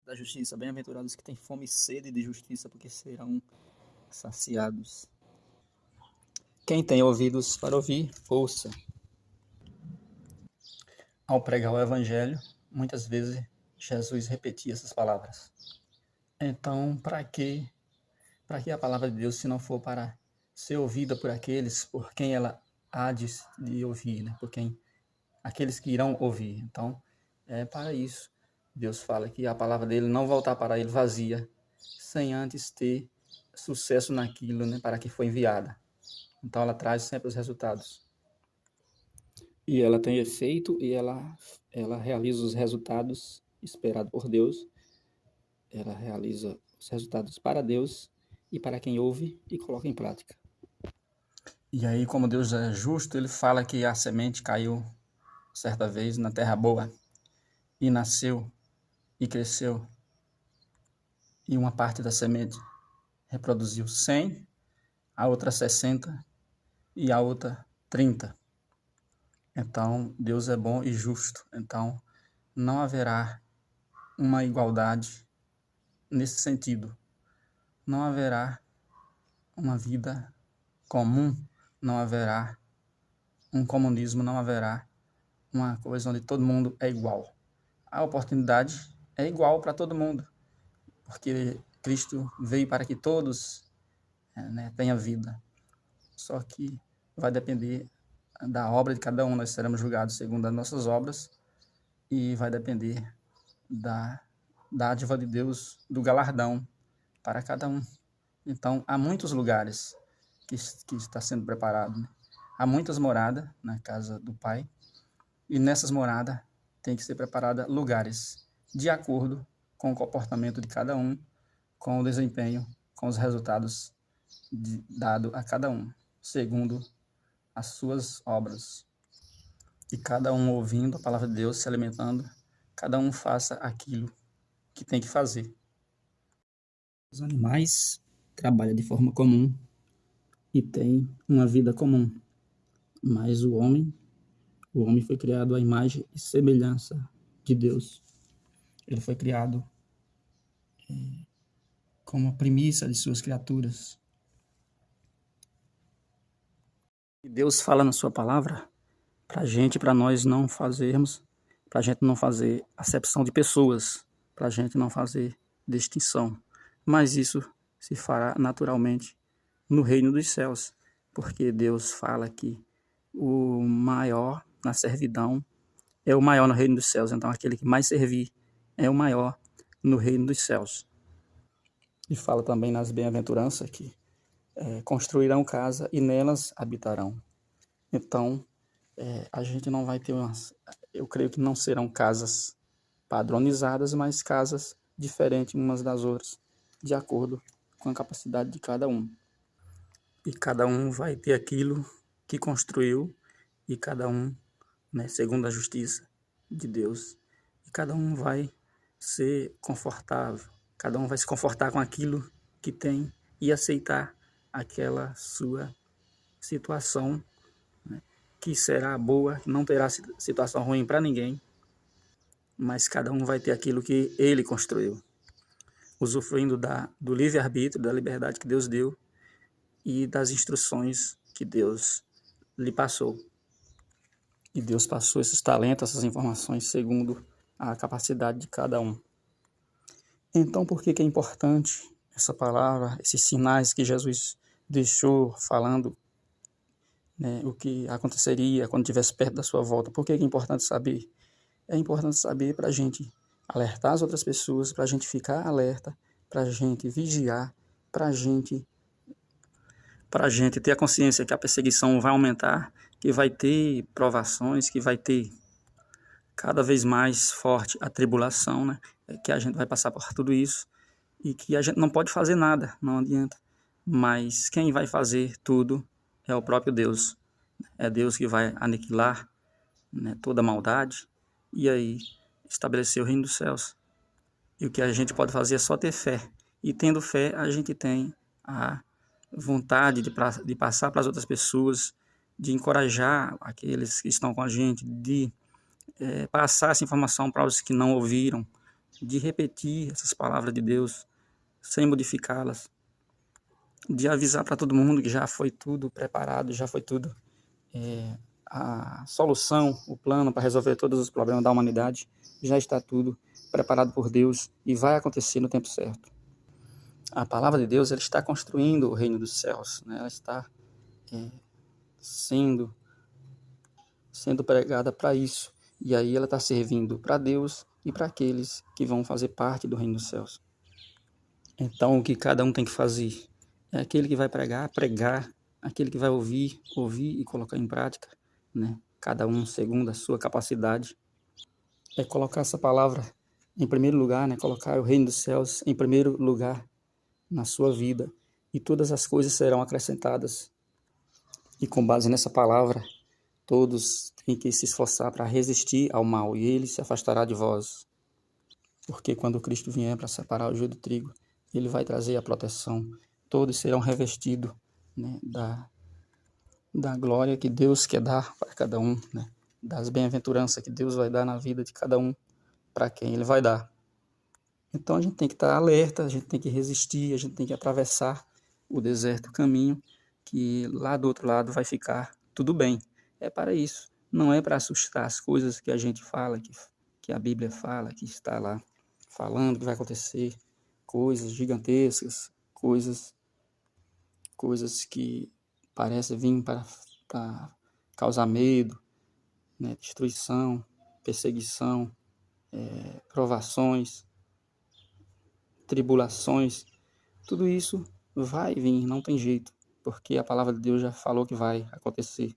da justiça. Bem-aventurados que têm fome e sede de justiça, porque serão saciados. Quem tem ouvidos para ouvir, ouça. Ao pregar o evangelho, muitas vezes Jesus repetia essas palavras. Então, para que a palavra de Deus, se não for para ser ouvida por aqueles por quem ela há de ouvir, né? Aqueles que irão ouvir. Então, é para isso. Deus fala que a palavra dele não voltar para ele vazia, sem antes ter sucesso naquilo, né, para que foi enviada. Então, ela traz sempre os resultados. E ela tem efeito e ela realiza os resultados esperados por Deus. Ela realiza os resultados para Deus e para quem ouve e coloca em prática. E aí, como Deus é justo, ele fala que a semente caiu certa vez na terra boa e nasceu e cresceu. E uma parte da semente reproduziu 100, a outra 60 e a outra 30. Então, Deus é bom e justo. Então, não haverá uma igualdade nesse sentido. Não haverá uma vida comum, não haverá um comunismo, não haverá uma coisa onde todo mundo é igual. A oportunidade é igual para todo mundo, porque Cristo veio para que todos tenham vida. Só que vai depender da obra de cada um. Nós seremos julgados segundo as nossas obras e vai depender da dádiva de Deus, do galardão para cada um. Então, há muitos lugares que está sendo preparado, né? Há muitas moradas na casa do Pai, e nessas moradas tem que ser preparada lugares de acordo com o comportamento de cada um, com o desempenho, com os resultados dado a cada um, segundo as suas obras. E cada um ouvindo a palavra de Deus, se alimentando, cada um faça aquilo que tem que fazer. Os animais trabalham de forma comum e têm uma vida comum, mas o homem foi criado à imagem e semelhança de Deus. Ele foi criado como a primícia de suas criaturas. E Deus fala na sua palavra para nós não fazermos, para a gente não fazer acepção de pessoas, para a gente não fazer distinção. Mas isso se fará naturalmente no reino dos céus, porque Deus fala que o maior na servidão é o maior no reino dos céus. Então, aquele que mais servir é o maior no reino dos céus. E fala também nas bem-aventuranças que construirão casa e nelas habitarão. Então, a gente não vai ter eu creio que não serão casas padronizadas, mas casas diferentes umas das outras, de acordo com a capacidade de cada um. E cada um vai ter aquilo que construiu, e cada um, segundo a justiça de Deus, e cada um vai ser confortável, cada um vai se confortar com aquilo que tem e aceitar aquela sua situação, que será boa, não terá situação ruim para ninguém, mas cada um vai ter aquilo que ele construiu, usufruindo do livre-arbítrio, da liberdade que Deus deu e das instruções que Deus lhe passou. E Deus passou esses talentos, essas informações, segundo a capacidade de cada um. Então, por que é importante essa palavra, esses sinais que Jesus deixou falando, o que aconteceria quando estivesse perto da sua volta? Por que é importante saber? É importante saber para a gente alertar as outras pessoas, para a gente ficar alerta, para a gente vigiar, para a gente ter a consciência que a perseguição vai aumentar, que vai ter provações, que vai ter cada vez mais forte a tribulação, né? Que a gente vai passar por tudo isso e que a gente não pode fazer nada, não adianta. Mas quem vai fazer tudo é o próprio Deus. É Deus que vai aniquilar, toda a maldade e aí estabelecer o reino dos céus. E o que a gente pode fazer é só ter fé. E tendo fé, a gente tem a vontade de passar para as outras pessoas, de encorajar aqueles que estão com a gente, de passar essa informação para os que não ouviram, de repetir essas palavras de Deus sem modificá-las, de avisar para todo mundo que já foi tudo preparado, já foi tudo a solução, o plano para resolver todos os problemas da humanidade, já está tudo preparado por Deus e vai acontecer no tempo certo. A palavra de Deus, ela está construindo o reino dos céus, né? Ela está sendo pregada para isso, e aí ela está servindo para Deus e para aqueles que vão fazer parte do reino dos céus. Então, o que cada um tem que fazer é aquele que vai pregar, pregar, aquele que vai ouvir, ouvir e colocar em prática, né? Cada um segundo a sua capacidade. É colocar essa palavra em primeiro lugar, né? Colocar o reino dos céus em primeiro lugar na sua vida, e todas as coisas serão acrescentadas. E com base nessa palavra, todos têm que se esforçar para resistir ao mal, e ele se afastará de vós. Porque quando Cristo vier para separar o joio do trigo, ele vai trazer a proteção. Todos serão revestidos, né, da glória que Deus quer dar para cada um, né, das bem-aventuranças que Deus vai dar na vida de cada um, para quem ele vai dar. Então a gente tem que estar alerta, a gente tem que resistir, a gente tem que atravessar o deserto, o caminho, que lá do outro lado vai ficar tudo bem. É para isso, não é para assustar as coisas que a gente fala, que a Bíblia fala, que está lá falando que vai acontecer, coisas gigantescas, coisas que parecem vir para causar medo, né, destruição, perseguição, provações, tribulações, tudo isso vai vir, não tem jeito, porque a palavra de Deus já falou que vai acontecer.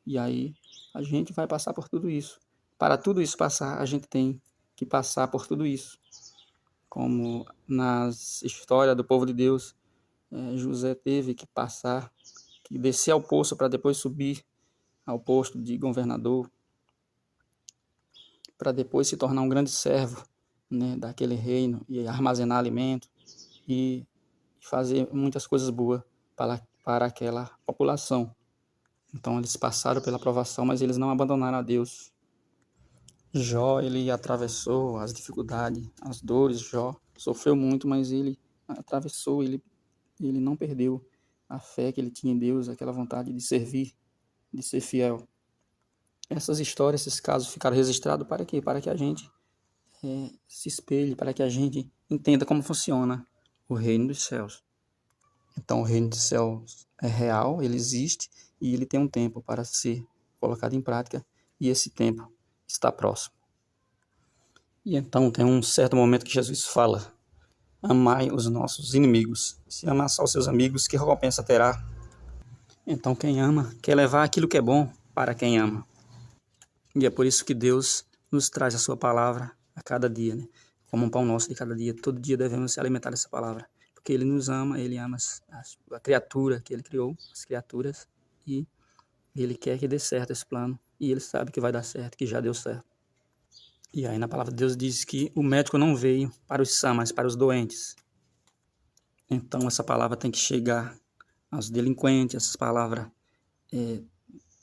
E aí a gente vai passar por tudo isso. Para tudo isso passar, a gente tem que passar por tudo isso. Como nas histórias do povo de Deus, José teve que passar, que descer ao poço para depois subir ao posto de governador, para depois se tornar um grande servo, né, daquele reino e armazenar alimento e fazer muitas coisas boas para aquela população. Então eles passaram pela provação, mas eles não abandonaram a Deus. Jó, ele atravessou as dificuldades, as dores. Jó sofreu muito, mas ele atravessou, ele não perdeu a fé que ele tinha em Deus, aquela vontade de servir, de ser fiel. Essas histórias, esses casos ficaram registrados para quê? Para que a gente se espelhe, para que a gente entenda como funciona o reino dos céus. Então, o reino dos céus é real, ele existe e ele tem um tempo para ser colocado em prática, e esse tempo está próximo. E então tem um certo momento que Jesus fala: amai os nossos inimigos. Se amar só os seus amigos, que recompensa terá? Então quem ama quer levar aquilo que é bom para quem ama. E é por isso que Deus nos traz a sua palavra a cada dia, né? Como um pão nosso de cada dia. Todo dia devemos se alimentar dessa palavra. Porque Ele nos ama, Ele ama a criatura que Ele criou, as criaturas, e Ele quer que dê certo esse plano. E Ele sabe que vai dar certo, que já deu certo. E aí na palavra de Deus diz que o médico não veio para os sãos, mas para os doentes. Então essa palavra tem que chegar aos delinquentes, essa palavra é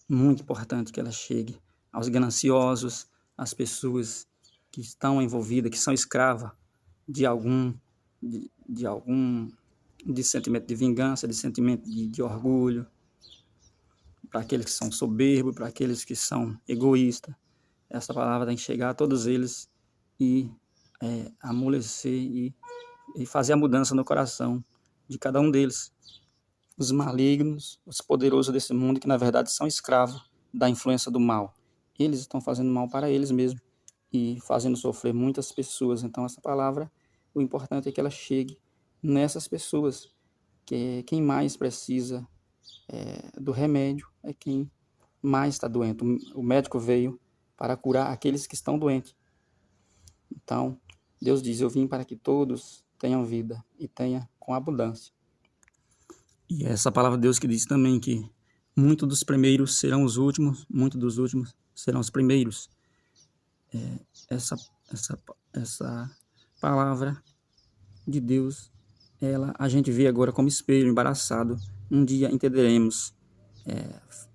muito importante que ela chegue aos gananciosos, às pessoas que estão envolvidas, que são escravas de algum de sentimento de vingança, de sentimento de orgulho, para aqueles que são soberbos, para aqueles que são egoístas. Essa palavra tem que chegar a todos eles e amolecer e fazer a mudança no coração de cada um deles. Os malignos, os poderosos desse mundo, que na verdade são escravos da influência do mal. Eles estão fazendo mal para eles mesmos e fazendo sofrer muitas pessoas. Então essa palavra, o importante é que ela chegue nessas pessoas, que é quem mais precisa do remédio, é quem mais está doente. O médico veio para curar aqueles que estão doentes. Então, Deus diz: eu vim para que todos tenham vida e tenham com abundância. E essa palavra de Deus que diz também que muitos dos primeiros serão os últimos, muitos dos últimos serão os primeiros. Essa palavra de Deus, a gente vê agora como espelho, embaraçado. Um dia entenderemos,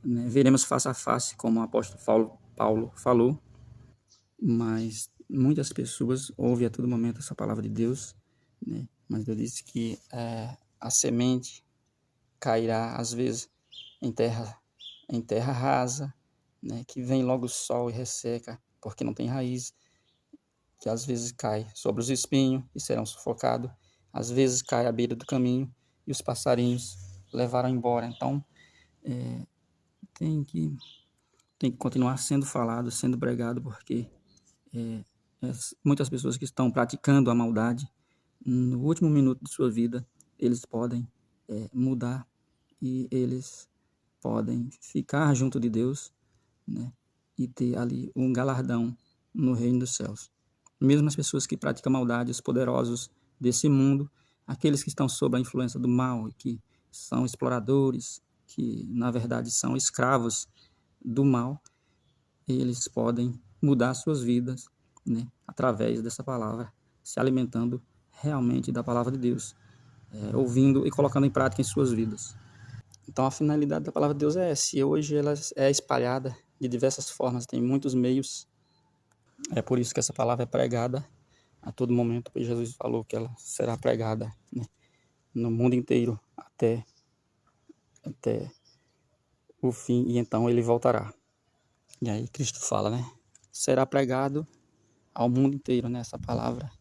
veremos face a face, como o apóstolo Paulo falou, mas muitas pessoas ouvem a todo momento essa palavra de Deus, né? Mas Deus disse que a semente cairá às vezes em terra rasa, né? Que vem logo o sol e resseca, porque não tem raiz, que às vezes cai sobre os espinhos e serão sufocados, às vezes cai à beira do caminho e os passarinhos levaram embora. Então, tem que, tem que continuar sendo falado, sendo pregado, porque muitas pessoas que estão praticando a maldade, no último minuto de sua vida, eles podem mudar e eles podem ficar junto de Deus, né, e ter ali um galardão no reino dos céus. Mesmo as pessoas que praticam maldade, os poderosos desse mundo, aqueles que estão sob a influência do mal e que são exploradores, que na verdade são escravos do mal, eles podem mudar suas vidas, né, através dessa palavra, se alimentando realmente da palavra de Deus, ouvindo e colocando em prática em suas vidas. Então a finalidade da palavra de Deus é essa, e hoje ela é espalhada de diversas formas, tem muitos meios. É por isso que essa palavra é pregada a todo momento, porque Jesus falou que ela será pregada, né, no mundo inteiro até o fim, e então ele voltará. E aí Cristo fala, né? Será pregado ao mundo inteiro, né? Essa palavra,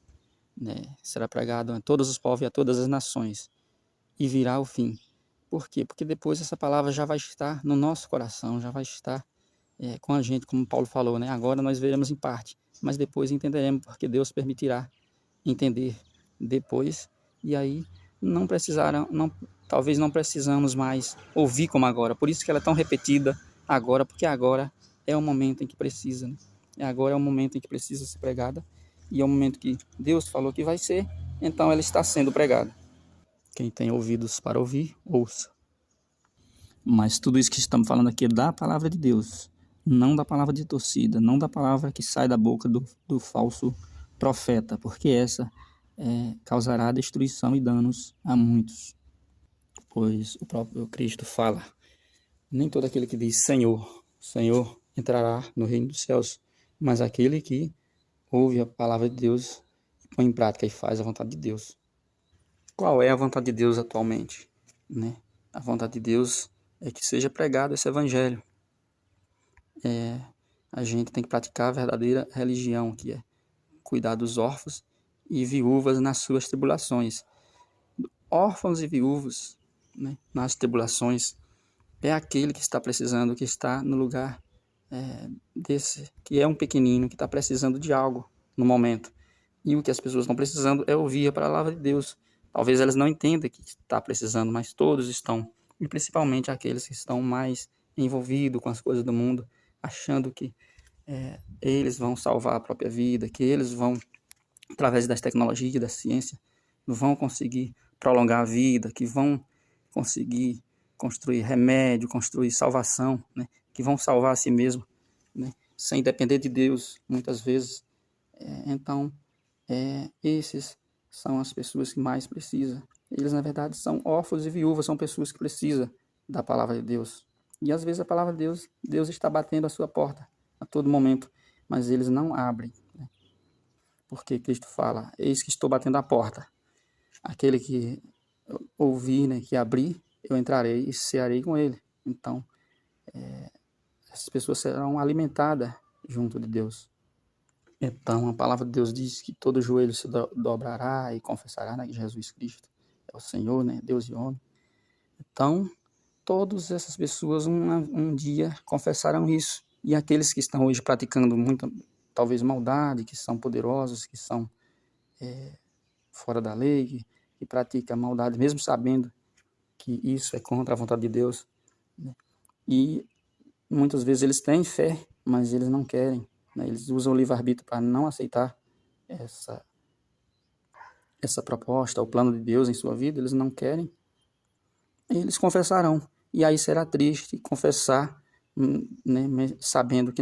né? Será pregado a todos os povos e a todas as nações, e virá o fim. Por quê? Porque depois essa palavra já vai estar no nosso coração, já vai estar com a gente, como Paulo falou, né? Agora nós veremos em parte, mas depois entenderemos, porque Deus permitirá entender depois, e aí talvez não precisamos mais ouvir como agora. Por isso que ela é tão repetida agora, porque agora é o momento em que precisa, né? Agora é o momento em que precisa ser pregada, e é o momento que Deus falou que vai ser, então ela está sendo pregada. Quem tem ouvidos para ouvir, ouça. Mas tudo isso que estamos falando aqui é da palavra de Deus, não da palavra de torcida, não da palavra que sai da boca do falso profeta, porque essa causará destruição e danos a muitos. Pois o próprio Cristo fala, nem todo aquele que diz Senhor, Senhor entrará no reino dos céus, mas aquele que ouve a palavra de Deus e põe em prática e faz a vontade de Deus. Qual é a vontade de Deus atualmente, né? A vontade de Deus é que seja pregado esse evangelho. A gente tem que praticar a verdadeira religião, que é cuidar dos órfãos e viúvas nas suas tribulações. Órfãos e viúvos, né, nas tribulações, é aquele que está precisando, que está no lugar desse, que é um pequenino, que está precisando de algo no momento. E o que as pessoas estão precisando é ouvir a palavra de Deus. Talvez elas não entendam que está precisando, mas todos estão. E principalmente aqueles que estão mais envolvidos com as coisas do mundo, achando que eles vão salvar a própria vida, que eles vão, através das tecnologias, da ciência, vão conseguir prolongar a vida, que vão conseguir construir remédio, construir salvação, né? Que vão salvar a si mesmo, né? Sem depender de Deus, muitas vezes. Então, esses são as pessoas que mais precisam. Eles, na verdade, são órfãos e viúvas, são pessoas que precisam da palavra de Deus. E às vezes a palavra de Deus, Deus está batendo a sua porta a todo momento, mas eles não abrem, né? Porque Cristo fala, eis que estou batendo a porta. Aquele que ouvir, né, que abrir, eu entrarei e cearei com ele. Então, essas pessoas serão alimentadas junto de Deus. Então, a palavra de Deus diz que todo joelho se dobrará e confessará, né, que Jesus Cristo é o Senhor, né, Deus e homem. Então, todas essas pessoas um dia confessarão isso. E aqueles que estão hoje praticando muita, talvez, maldade, que são poderosos, que são fora da lei, que praticam maldade, mesmo sabendo que isso é contra a vontade de Deus, né? E muitas vezes eles têm fé, mas eles não querem, né? Eles usam o livre-arbítrio para não aceitar essa proposta, o plano de Deus em sua vida, eles não querem, eles confessarão. E aí será triste confessar, né, sabendo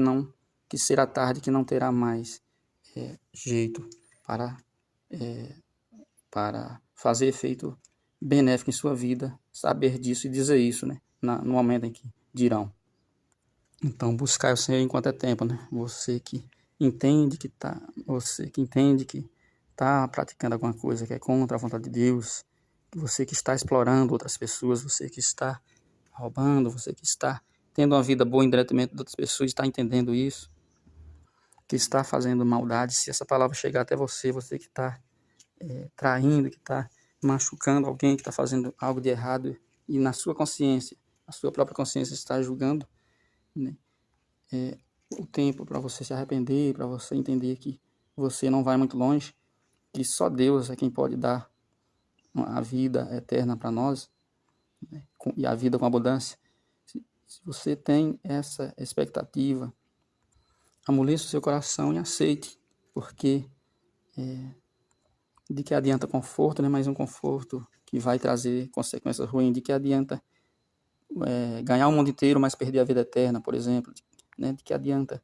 que será tarde, que não terá mais jeito para fazer efeito benéfico em sua vida, saber disso e dizer isso, né, no momento em que dirão. Então, buscar o Senhor enquanto é tempo, né? Você que entende que você que entende que está praticando alguma coisa que é contra a vontade de Deus, você que está explorando outras pessoas, você que está roubando, você que está tendo uma vida boa em detrimento de outras pessoas, está entendendo isso, que está fazendo maldade, se essa palavra chegar até você, você que está traindo, que está machucando alguém, que está fazendo algo de errado, e na sua consciência, a sua própria consciência está julgando, né? O tempo para você se arrepender, para você entender que você não vai muito longe, que só Deus é quem pode dar a vida eterna para nós, né? E a vida com abundância. Se você tem essa expectativa, amoleça o seu coração e aceite, porque de que adianta conforto, né? Mas um conforto que vai trazer consequências ruins. De que adianta ganhar o mundo inteiro, mas perder a vida eterna, por exemplo, né? De que adianta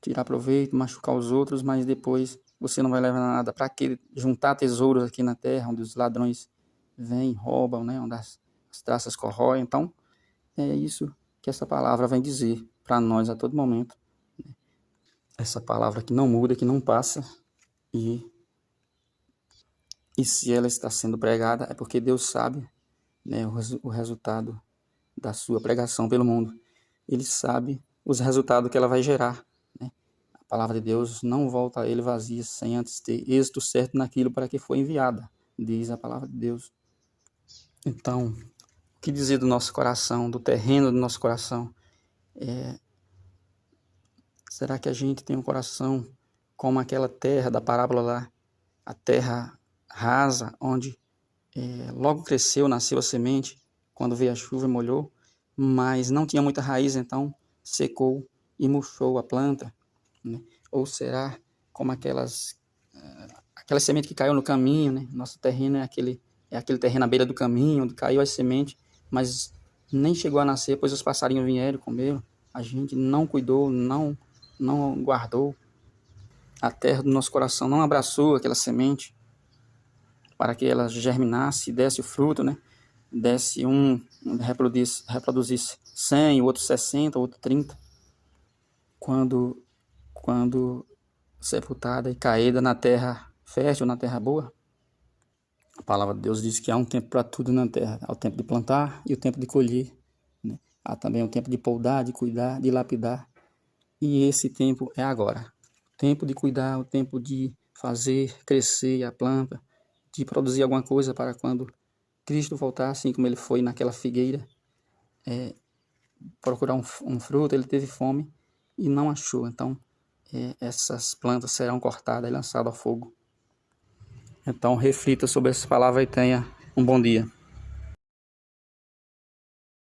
tirar proveito, machucar os outros, mas depois você não vai levar nada. Para que juntar tesouros aqui na terra, onde os ladrões vêm, roubam, né? Onde as traças corroem. Então, é isso que essa palavra vem dizer para nós a todo momento. Essa palavra que não muda, que não passa, e se ela está sendo pregada é porque Deus sabe, né, o resultado da sua pregação pelo mundo. Ele sabe os resultados que ela vai gerar, né? A palavra de Deus não volta a ele vazia sem antes ter êxito certo naquilo para que foi enviada, diz a palavra de Deus. Então, o que dizer do nosso coração, do terreno do nosso coração? Será que a gente tem um coração como aquela terra da parábola lá, a terra rasa, onde logo cresceu, nasceu a semente, quando veio a chuva e molhou, mas não tinha muita raiz, então secou e murchou a planta, né? Ou será como aquela semente que caiu no caminho, né? Nosso terreno é aquele terreno à beira do caminho, onde caiu a semente, mas nem chegou a nascer, pois os passarinhos vieram e comeram. A gente não cuidou, não guardou. A terra do nosso coração não abraçou aquela semente para que ela germinasse e desse o fruto, né? Desse reproduzisse 100, o outro 60, o outro 30. Quando sepultada e caída na terra fértil, na terra boa, a palavra de Deus diz que há um tempo para tudo na terra. Há o tempo de plantar e o tempo de colher, né? Há também o tempo de podar, de cuidar, de lapidar. E esse tempo é agora. O tempo de cuidar, o tempo de fazer crescer a planta, de produzir alguma coisa para quando Cristo voltar, assim como ele foi naquela figueira, procurar um fruto, ele teve fome e não achou. Então, essas plantas serão cortadas e lançadas ao fogo. Então, reflita sobre essa palavra e tenha um bom dia.